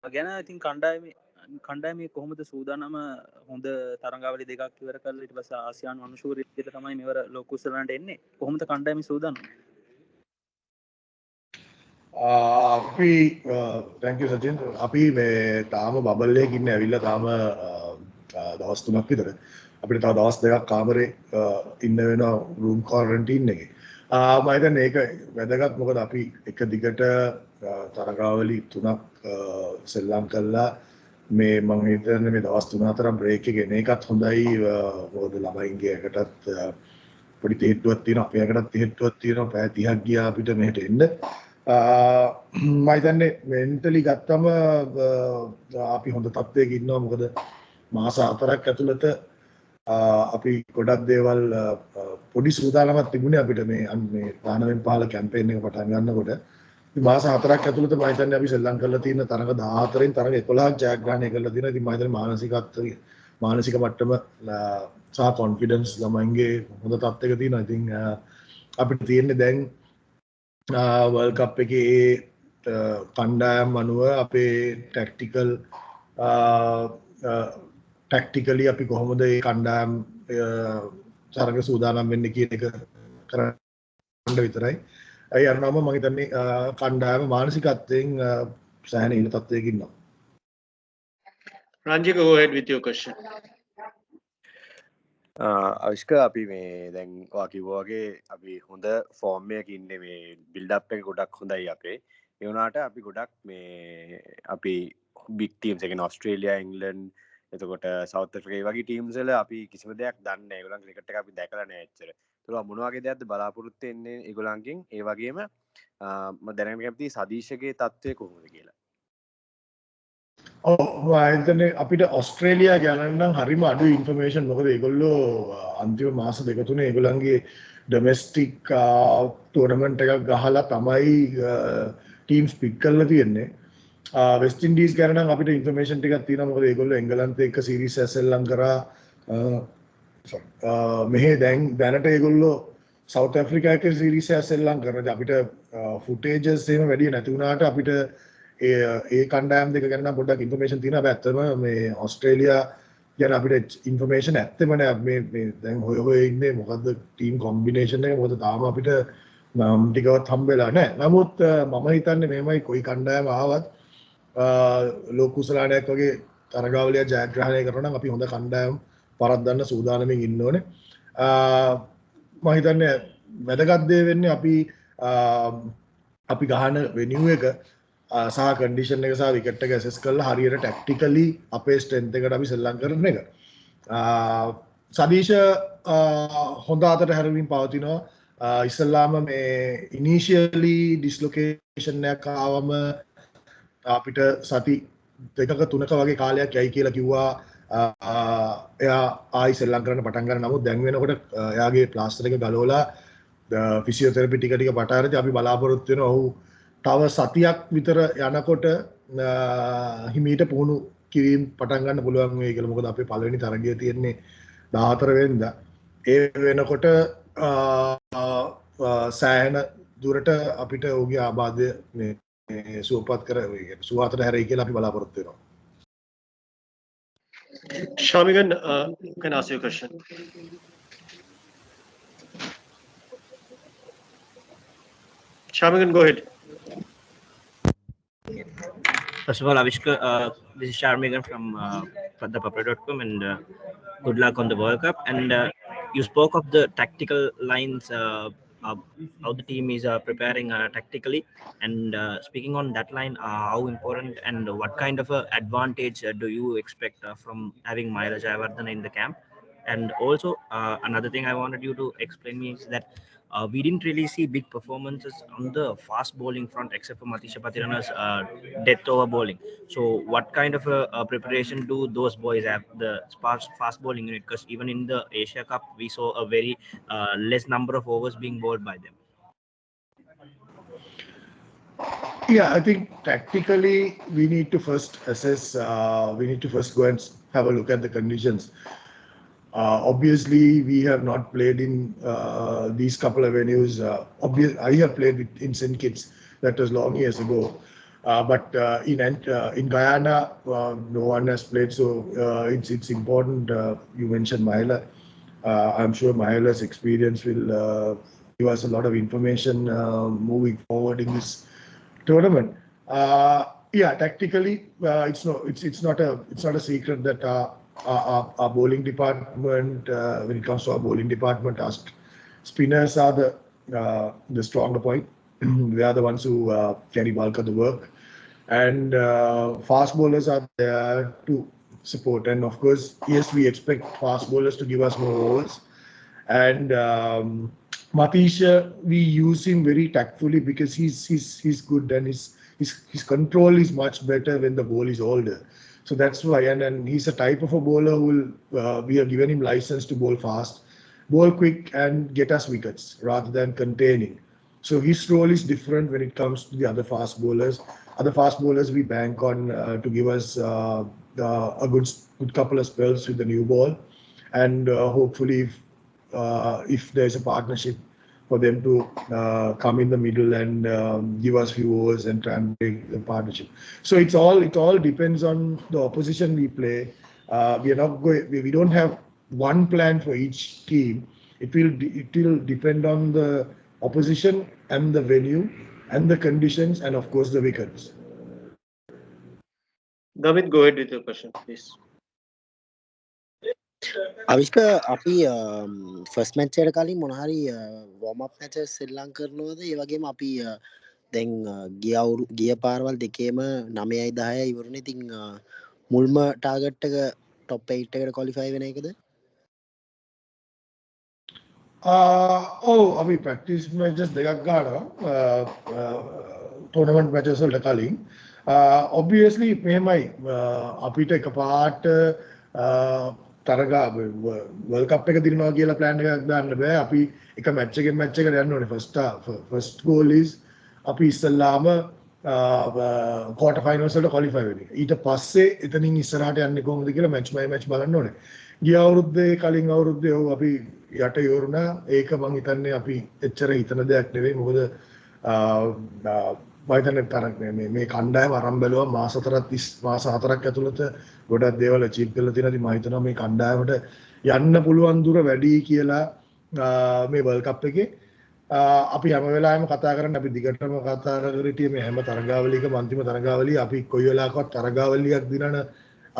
ගැන ඉතින් කණ්ඩායමේ කොහොමද සූදානම හොඳ තරංගාවලි දෙකක් ඉවර කරලා ඊට පස්සේ ආසියානු අනුශූරී විදිහට තමයි මෙවර ලෝක කුසලන්ට එන්නේ. කොහොමද කණ්ඩායමේ සූදානම? අපි thank you සචින්. අපි මේ තාම බබල් එකක ඉන්නේ ඇවිල්ලා තාම දවස් 3ක් විතර. අපිට තව දවස් 2ක් කාමරේ ඉන්න වෙනවා රූම් ක්වරන්ටයින් එකේ. මම හිතන්නේ ඒක වැදගත් මොකද අපි එක දිගට තරගාවලි 3ක් සෙල්ලම් කළා මේ මම හිතන්නේ මේ දවස් 3-4 බ්‍රේක් එක එන එකත් හොඳයි මොකද ළමයින්ගේ එකටත් පොඩි තේට්ටුවක් තියෙනවා අපේ එකටත් තේට්ටුවක් තියෙනවා පැය 30ක් ගියා අපිට මෙහෙට එන්න මම හිතන්නේ මෙන්ටලි ගත්තම අපි හොඳ තත්ත්වයක ඉන්නවා මොකද මාස 4ක් ඇතුළත අපි ගොඩක් දේවල් පොඩි සූදානමක් තිබුණේ අපිට මේ දානවෙන් පහළ කැම්පේන් එක පටන් ගන්නකොට මාස 4ක් ඇතුළත මම හිතන්නේ අපි ශ්‍රී ලංකාවේ කරලා තියෙන තරඟ 14න් තරඟ 11ක් ජයග්‍රහණය කරලා තියෙනවා. ඉතින් මම හිතන්නේ මානසික මට්ටම සහ කොන්ෆිඩන්ස් ළමයින්ගේ හොඳ තත්ත්වයක තියෙනවා. ඉතින් අපිට තියෙන්නේ දැන් වර්ල්ඩ් කප් එකේ කණ්ඩායම් අනුව අපේ ටැක්ටිකලි අපි කොහොමද මේ කණ්ඩායම් තරඟ සූදානම් වෙන්නේ කියන එක කරන්න විතරයි. ඒ අරනම මම හිතන්නේ කණ්ඩායම මානසිකත්වයෙන් සෑහෙන ඉහළ තත්ත්වයක ඉන්නවා. Ranjika, go ahead with your question. Avishka අපි මේ දැන් ඔයා කිව්වා වගේ අපි හොඳ ෆෝම් එකක ඉන්නේ මේ බිල්ඩ් අප් එක ගොඩක් හොඳයි අපේ. ඒ වුණාට අපි ගොඩක් මේ අපි බිග් ටීම්ස් එකන ඔස්ට්‍රේලියා ඉංග්ලන්ඩ් එතකොට සවුත් ඇෆ්‍රිකා වගේ ටීම්ස් වල අපි කිසිම දෙයක් දන්නේ නැහැ. ඒගොල්ලන් ක්‍රිකට් එක අපි දැකලා නැහැ ඇත්තට. ඒක මොන වගේ දෙයක්ද බලාපොරොත්තු වෙන්නේ ඒගොල්ලන්ගෙන්? ඒ වගේම මම දැනගන්න කැමතියි සදීෂගේ තත්ත්වය කොහොමද කියලා. හිතන්නේ අපිට ඔස්ට්‍රේලියා ගැන නම් හරිම අඩු ඉන්ෆර්මේෂන් මොකද ඒගොල්ලෝ අන්තිම මාස දෙක තුනේ ඒගොල්ලන්ගේ ඩොමෙස්ටික් ටූර්නමන්ට් එකක් ගහලා තමයි ටීම්ස් පික් කරලා තියෙන්නේ. වෙස්ට් ඉන්ඩීස් ගැන නම් අපිට ඉන්ෆර්මේෂන් ටිකක් තියෙනවා මොකද ඒගොල්ලෝ එංගලන්තේ එක්ක සීරීස් සෙල්ලම් කරා මෙහෙ දැනට ඒගොල්ලෝ සවුත් ඇෆ්‍රිකා එක්ක සීරීස් සෙල්ලම් කරනවා. අපිට ෆුටේජස් එහෙම වැඩි නැති වුණාට අපිට ඒ කණ්ඩායම් දෙක ගැන නම් පොඩ්ඩක් ඉන්ෆර්මේෂන් තියෙනවා. හැබැයි ඇත්තම මේ ඔස්ට්‍රේලියා ගැන අපිට ඉන්ෆර්මේෂන් ඇත්තම නෑ. මේ දැන් හොය ඉන්නේ මොකද්ද ටීම් කොම්බිනේෂන් එක මොකද තාම අපිට නම් ටිකවත් හම්බෙලා නෑ. නමුත් මම හිතන්නේ මෙහෙමයි කොයි කණ්ඩායම ආවත් ලෝක කුසලානයක් වගේ තරගාවලිය ජයග්‍රහණය කරනවා නම් අපි හොඳ කණ්ඩායම් පරද්දන්න සූදානමින් ඉන්න ඕනේ. මම හිතන්නේ වැදගත් දේ වෙන්නේ අපි ගහන වෙනියු එක සහ කන්ඩිෂන් එක සහ විකට් එක ඇසස් කරලා හරියට ටැක්ටිකලි අපේ ස්ට්‍රෙන්ත් එකට අපි සෙල්ලම් කරන එක. සදීෂ හොඳ අතට හැරවීම පවතිනවා. ඉස්සල්ලාම මේ ඉනිෂියලි ඩිස්ලොකේෂන් එකක් ආවම අපිට සති දෙකක තුනක වගේ කාලයක් යයි කියලා කිව්වා. එයා ආයි සෙල්ලම් කරන්න පටන් ගන්න. නමුත් දැන් වෙනකොට එයාගේ ප්ලාස්ටර් එක ගලවලා ෆිසියෝതെරපි ටික පටන් අරදී අපි බලාපොරොත්තු වෙනවා ඔහු තව සතියක් විතර යනකොට හිමීට පුහුණු කිරීම පටන් ගන්න පුළුවන් වෙයි කියලා. මොකද අපේ පළවෙනි තරගය තියෙන්නේ 14 වෙනිදා. ඒ වෙනකොට සෑහෙන දුරට අපිට ඔහුගේ ආබාධය මේ සුවපත් කර සුවාතට හැරෙයි කියලා අපි බලාපොරොත්තු වෙනවා. Shamigan, you can ask your question. Shamigan, go ahead. First of all, Avishka, this is Sharmigan from thepuppet.com and good luck on the World Cup. And you spoke of the tactical lines, how the team is preparing tactically. And speaking on that line, how important and what kind of advantage do you expect from having Mahela Jayawardene in the camp? And also, another thing I wanted you to explain me is that we didn't really see big performances on the fast bowling front except for Matisha Patirana's death over bowling. So what kind of a preparation do those boys have, the fast bowling unit? Because even in the Asia Cup, we saw a very less number of overs being bowled by them. Yeah, I think tactically we need to first assess, we need to first go and have a look at the conditions. Obviously, we have not played in these couple of venues. I have played in St. Kitts, that was long years ago. But in Guyana, no one has played, so it's important. You mentioned Mahela. I'm sure Mahela's experience will give us a lot of information moving forward in this tournament. Yeah, tactically, it's not a secret that our bowling department, when it comes to our bowling department, our spinners are the stronger point. They are the ones who carry bulk of the work, and fast bowlers are there to support. And of course, yes, we expect fast bowlers to give us more overs. And Matisha, we use him very tactfully because he's good, and his control is much better when the ball is older. So that's why, and he's a type of a bowler who will we have given him license to bowl fast, bowl quick, and get us wickets rather than containing. So his role is different when it comes to the other fast bowlers. Other fast bowlers we bank on to give us a good couple of spells with the new ball, and hopefully if there's a partnership for them to come in the middle and give us few overs and try and break the partnership. So it all depends on the opposition we play. We are not going. We don't have one plan for each team. It will depend on the opposition and the venue and the conditions and of course the wickets. David, go ahead with your question, please. Avishka අපි ෆස් මැච්චයට කලින් මොනහරි වෝමප් මැච සෙල්ලං කරනවද ඒ වගේම අපි දැන් ගිය පාරවල් දෙකේම 9යි 10යි ඉවරුනේ ඉතින් මුල්ම ටාගට් එක টොප් 8 එකට ක්වොලිෆයි වෙන එකද අපි ප්‍රැක්ටිස් මැචස් දෙකක් ගන්නවා ටෝර්නමන්ට් මැචස් වලට කලින් obviously මෙහෙමයි අපිට එකපාරට තරගා වර්ල්ඩ් කප් එක දිනනවා කියලා ප්ලෑන් එකක් දාන්න බෑ. අපි එක මැච් එකෙන් මැච් එකට යන්න ඕනේ. first goal is අපි ඉස්සල්ලාම quarter finals වලට qualify වෙන එක. ඊට පස්සේ එතනින් ඉස්සරහට යන්නේ කොහොමද කියලා match by match බලන්න ඕනේ. ගිය අවුරුද්දේ කලින් අවුරුද්දේ අපි යට යෝරුණා. ඒක මං හිතන්නේ අපි එච්චර හිතන දෙයක් නෙවෙයි. මොකද මම හිතන්නේ මේ කණ්ඩායම අරන් බැලුවා මාස 4ක් ඇතුළත ගොඩක් දේවල් achieve කරලා තියෙනවා. ඉතින් මම හිතනවා මේ කණ්ඩායමට යන්න පුළුවන් දුර වැඩි කියලා මේ World Cup එකේ අපි හැම වෙලාවෙම කතා කරන්නේ අපි දිගටම කතා කරලා මේ හැම තරගාවලියකම අන්තිම වෙලාවලිය අපි කොයි වෙලාවකවත් තරගාවලියක් දිනන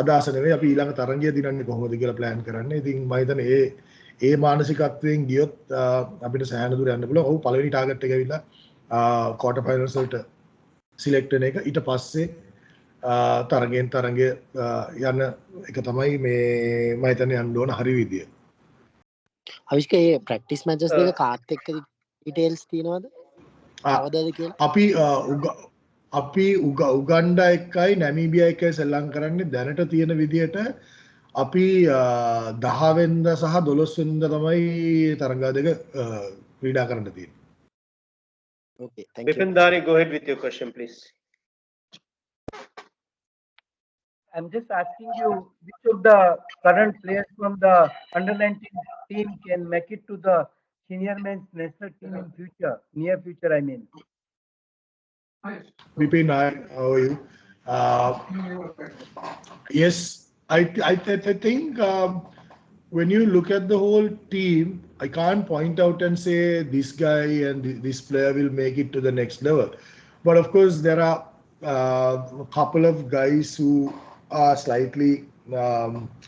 අදහස නෙවෙයි අපි ඊළඟ තරගය දිනන්නේ කොහොමද කියලා plan කරන්නේ. ඉතින් මම හිතන්නේ ඒ මානසිකත්වයෙන් ගියොත් අපිට සෑහෙන දුර යන්න පුළුවන්. ඔව් පළවෙනි ටාගට් එක ඇවිල්ලා quarter finals වලට select වෙන එක. ඊට පස්සේ තරගෙන් තරගය යන එක තමයි මේ මම හිතන්නේ යන්න ඕන හරි විදිය. අවිෂ්ක මේ ප්‍රැක්ටිස් මැචස් දෙක කාත් එක්ක ඩීටේල්ස් තියෙනවද? කවදාද කියලා? අපි උගන්ඩා එක්කයි නැමීබියා එක්කයි සෙල්ලම් කරන්නේ දැනට තියෙන විදියට අපි 10 වෙනිදා සහ 12 වෙනිදා තමයි තරගා දෙක ක්‍රීඩා කරන්න තියෙන්නේ. Okay, thank you. Bipin Dani, go ahead with your question, please. I'm just asking you which of the current players from the under-19 team can make it to the senior men's national team in future, near future, I mean. Bipin, how are you? Yes, I think when you look at the whole team, I can't point out and say this guy and this player will make it to the next level. But of course, there are a couple of guys who are slightly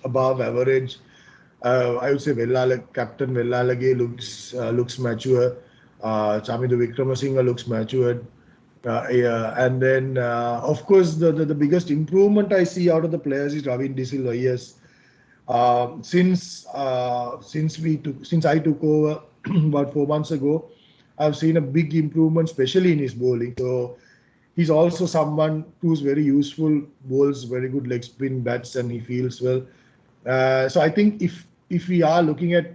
above average. I would say Captain Vellalage looks mature. Chamindu Wickramasinghe looks matured. And then, of course, the biggest improvement I see out of the players is Ravin De Silva. Yes. Since I took over about 4 months ago, I've seen a big improvement, especially in his bowling. So he's also someone who's very useful, bowls very good leg spin bats, and he feels well. So I think if we are looking at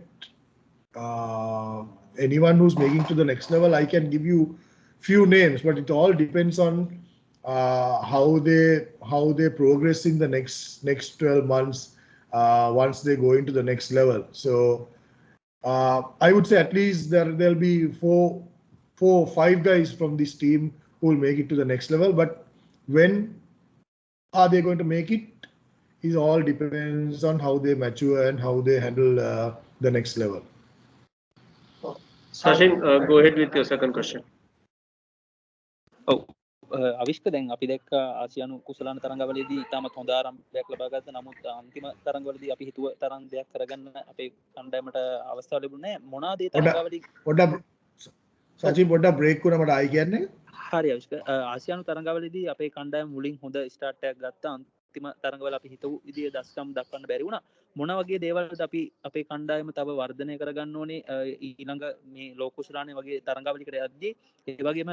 anyone who's making to the next level, I can give you few names, but it all depends on how they progress in the next 12 months. Once they go into the next level. So I would say at least there'll be 4 or 5 guys from this team who will make it to the next level. But when are they going to make it is all depends on how they mature and how they handle the next level. Sachin, go ahead with your second question. Avishka දැන් අපි දැක්ක ආසියානු කුසලාන තරඟවලදී ඉතාමත් හොඳ ආරම්භයක් ලබා ගත්තා. නමුත් අන්තිම තරඟවලදී අපි හිතුව තරම් දෙයක් කරගන්න අපේ කණ්ඩායමට අවස්ථාව ලැබුණේ නැහැ. මොනවාද ඒ තරඟවලදී පොඩ්ඩක් සචින් පොඩ්ඩක් බ්‍රේක් වුණා මට ආයි කියන්නේ. හරි අවිෂ්ක ආසියානු තරඟවලදී අපේ කණ්ඩායම මුලින් හොඳ ස්ටාර්ට් එකක් ගත්තා. අන්තිම තරඟවල අපි හිතුව විදිහේ දස්කම් දක්වන්න බැරි වුණා. මොන වගේ දේවල්ද අපි අපේ කණ්ඩායම තව වර්ධනය කරගන්න ඕනේ ඊළඟ මේ ලෝක කුසලානේ වගේ තරඟාවලියකට යද්දී ඒ වගේම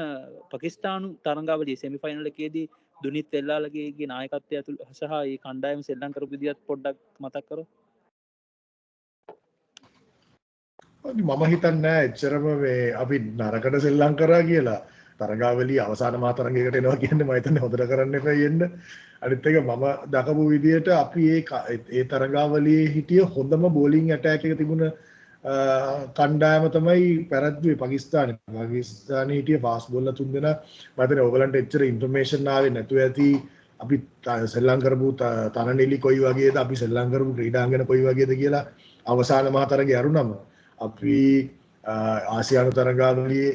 පාකිස්තානු තරඟාවලියේ සෙමි ෆයිනල් එකේදී දුනිත් වෙල්ලාලගේ නායකත්වය ඇතුළු සහ ඒ කණ්ඩායම සෙල්ලම් කරපු විදිහත් පොඩ්ඩක් මතක් කරොත්. මම හිතන්නේ එච්චරම මේ අපි නරකට සෙල්ලම් කරා කියලා තරඟාවලිය අවසාන මහ තරඟයකට එනවා කියන්නේ මම හිතන්නේ හොඳට කරන්න එපා යන්න. අනිත් එක මම දකපු විදිහට අපි ඒ තරඟාවලියේ හිටිය හොඳම බෝලිං ඇටැක් එක තිබුණ කණ්ඩායම තමයි පැරද්දුවේ පාකිස්තානේ. පාකිස්තානේ හිටිය ෆාස්ට් බෝලර් තුන් දෙනා මම හිතන්නේ ඕගලන්ට එච්චර ඉන්ෆර්මේෂන් ආවේ නැතුව ඇති. අපි සෙල්ලම් කරපු තරණෙලි කොයි වගේද අපි සෙල්ලම් කරපු ක්‍රීඩාංගන කොයි වගේද කියලා අවසාන මහ තරඟය අරුණම අපි ආසියානු තරඟාවලියේ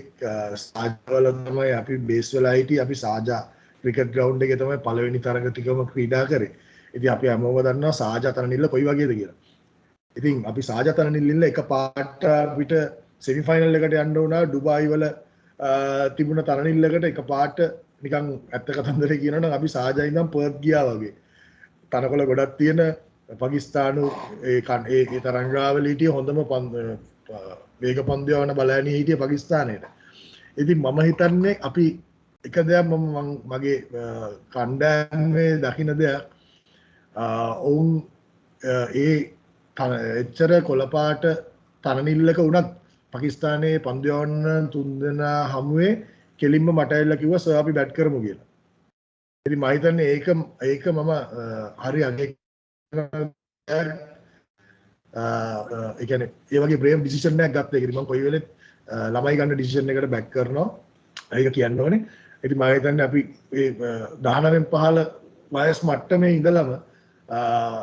සාජාවල තමයි අපි බේස් වෙලා හිටියේ. අපි සාජා ක්‍රිකට් ග්‍රවුන්ඩ් එකේ තමයි පළවෙනි තරඟ ටිකම ක්‍රීඩා කරේ. ඉතින් අපි හැමෝම දන්නවා සාජා තරණිල්ල කොයි වගේද කියලා. ඉතින් අපි සාජා තරණිල්ල එක පාට අපිට සෙමි ෆයිනල් එකට යන්න උනා ඩුබායි වල තිබුණ තරණිල්ලකට එක පාට නිකන් ඇත්ත කතන්දරේ කියනවා නම් අපි සාජා ඉඳන් පර්ත් ගියා වගේ. තනකොළ ගොඩක් තියෙන පාකිස්තානු ඒ තරඟාවලියේ හිටිය හොඳම වේග පන්දු යවන බලෑනිය හිටිය පාකිස්තානයේට. ඉතින් මම හිතන්නේ අපි එක දෙයක් මම මගේ කණ්ඩායමේ දකින්න දෙයක් ඔවුන් ඒ එච්චර කොළපාට තරණිල්ලක වුණත් පාකිස්තානයේ පන්දු යවන්න තුන් දෙනා හමුවේ කෙලින්ම මට ඇවිල්ලා කිව්වා සර් අපි බැට් කරමු කියලා. ඉතින් මම හිතන්නේ ඒක මම හරි අගේ ඒ කියන්නේ ඒ වගේ බ්‍රේව් ඩිසිෂන් එකක් ගත්තා. ඒකදී මම කොයි වෙලෙත් ළමයි ගන්න ඩිසිෂන් එකට බැක් කරනවා. ඒක කියන්න ඕනේ. ඉතින් මම හිතන්නේ අපි මේ 19න් 15 වයස් මට්ටමේ ඉඳලම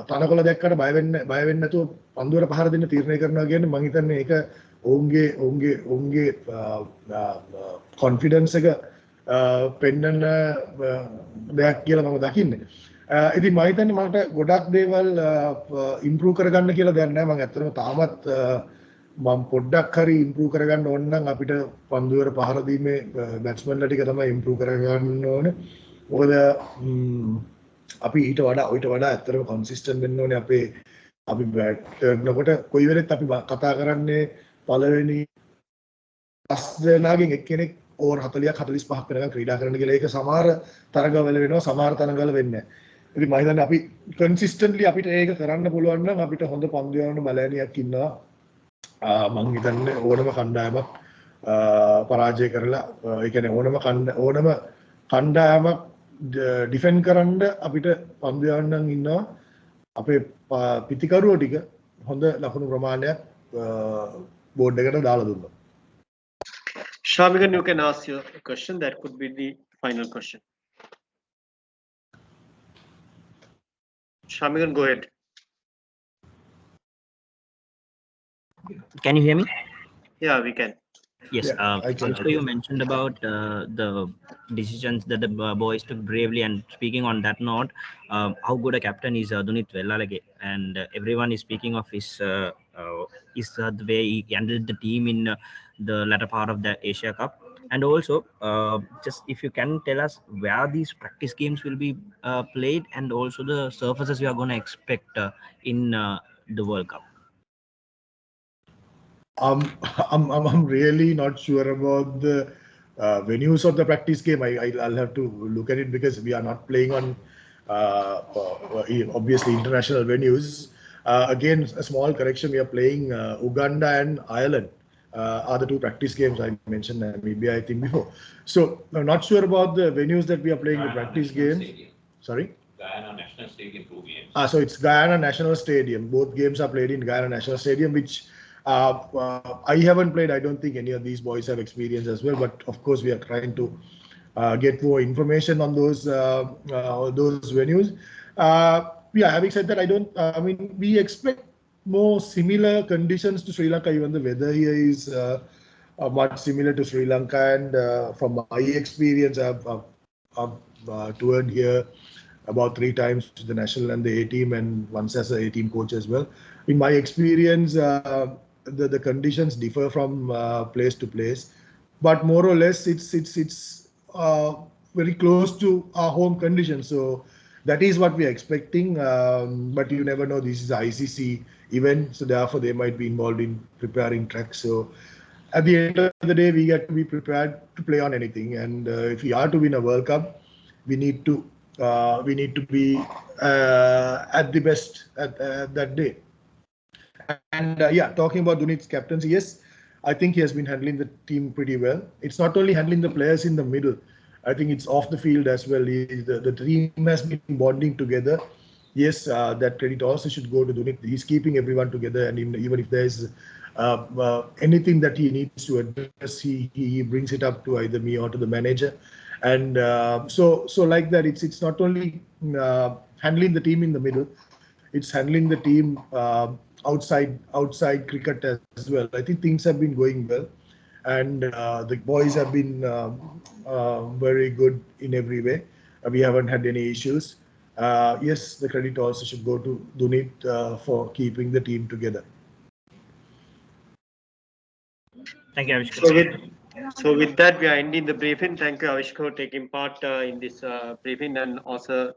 තනකොළ දැක්කට බය වෙන්නේ නැතුව පන්දුවට පහර දෙන්න තීරණය කරනවා කියන්නේ මම හිතන්නේ ඒක ඔවුන්ගේ කොන්ෆිඩන්ස් එක පෙන්නන දෙයක් කියලා මම දකින්නේ. ඉතින් මම හිතන්නේ මට ගොඩක් දේවල් ඉම්ප්‍රූව් කරගන්න කියලා දෙයක් නැහැ. මම ඇත්තටම තාමත් මම පොඩ්ඩක් හරි ඉම්ප්‍රූව් කරගන්න ඕන නම් අපිට පන්දුවර පහර දීමේ බැට්ස්මන්ලා ටික තමයි ඉම්ප්‍රූව් කරගන්න ඕනේ. මොකද අපි ඊට වඩා ඇත්තටම කන්සිස්ටන්ට් වෙන්න ඕනේ අපි බැට් කරනකොට කොයි වෙලෙත් අපි කතා කරන්නේ පළවෙනි 5 දෙනාගෙන් එක්කෙනෙක් ඕවර් 40ක් 45ක් වෙනකන් ක්‍රීඩා කරන්න කියලා. ඒක සමහර තරඟවල වෙනවා සමහර තරඟවල වෙන්නේ නැහැ. ඉතින් මම හිතන්නේ අපි කන්සිස්ටන්ට්ලි අපිට ඒක කරන්න පුළුවන් නම් අපිට හොඳ පන්දු යවන බලෑනියක් ඉන්නවා. මම හිතන්නේ ඕනම කණ්ඩායමක් පරාජය කරලා ඒ කියන්නේ ඕනම කණ්ඩායමක් ඩිෆෙන්ඩ් කරන්න අපිට පන්දු යවන්න ඉන්නවා. අපේ පිටිකරුවෝ ටික හොඳ ලකුණු ප්‍රමාණයක් බෝඩ් එකට දාලා දුන්නා. Shamigan, you can ask your question. That could be the final question. Shamigan, go ahead. Can you hear me? Yeah, we can. Yes. Also, you mentioned about the decisions that the boys took bravely, and speaking on that note, how good a captain is Dunit Vellalage, and everyone is speaking of his the way he handled the team in the latter part of the Asia Cup. And also, just if you can tell us where these practice games will be played, and also the surfaces you are going to expect in the World Cup. I'm really not sure about the venues of the practice game. I'll have to look at it because we are not playing on obviously international venues. Again, a small correction: we are playing Uganda and Ireland. Are the two practice games I mentioned maybe I think before. So I'm not sure about the venues that we are playing the practice games. Sorry? Guyana National Stadium, 2 games. So it's Guyana National Stadium. Both games are played in Guyana National Stadium, which I haven't played. I don't think any of these boys have experience as well. But of course, we are trying to get more information on those venues. Yeah, having said that, I mean, we expect more similar conditions to Sri Lanka. Even the weather here is much similar to Sri Lanka, and from my experience, I've toured here about 3 times to the national and the A team, and once as a A team coach as well. In my experience, the conditions differ from place to place, but more or less it's very close to our home conditions. So that is what we are expecting. But you never know. This is an ICC event, so therefore they might be involved in preparing tracks. So at the end of the day, we get to be prepared to play on anything. And if we are to win a World Cup, we need to be at the best at that day. And yeah, talking about Dunit's captaincy, yes, I think he has been handling the team pretty well. It's not only handling the players in the middle, I think it's off the field as well. The team has been bonding together. Yes, that credit also should go to Dunit. He's keeping everyone together, and even if there's anything that he needs to address, he brings it up to either me or to the manager. And so like that, it's not only handling the team in the middle, it's handling the team outside cricket as well. I think things have been going well, and the boys have been very good in every way. We haven't had any issues. Yes, the credit also should go to Dunit for keeping the team together. Thank you, Avishkar. So with that, we are ending the briefing. Thank you, Avishkar, for taking part in this briefing, and also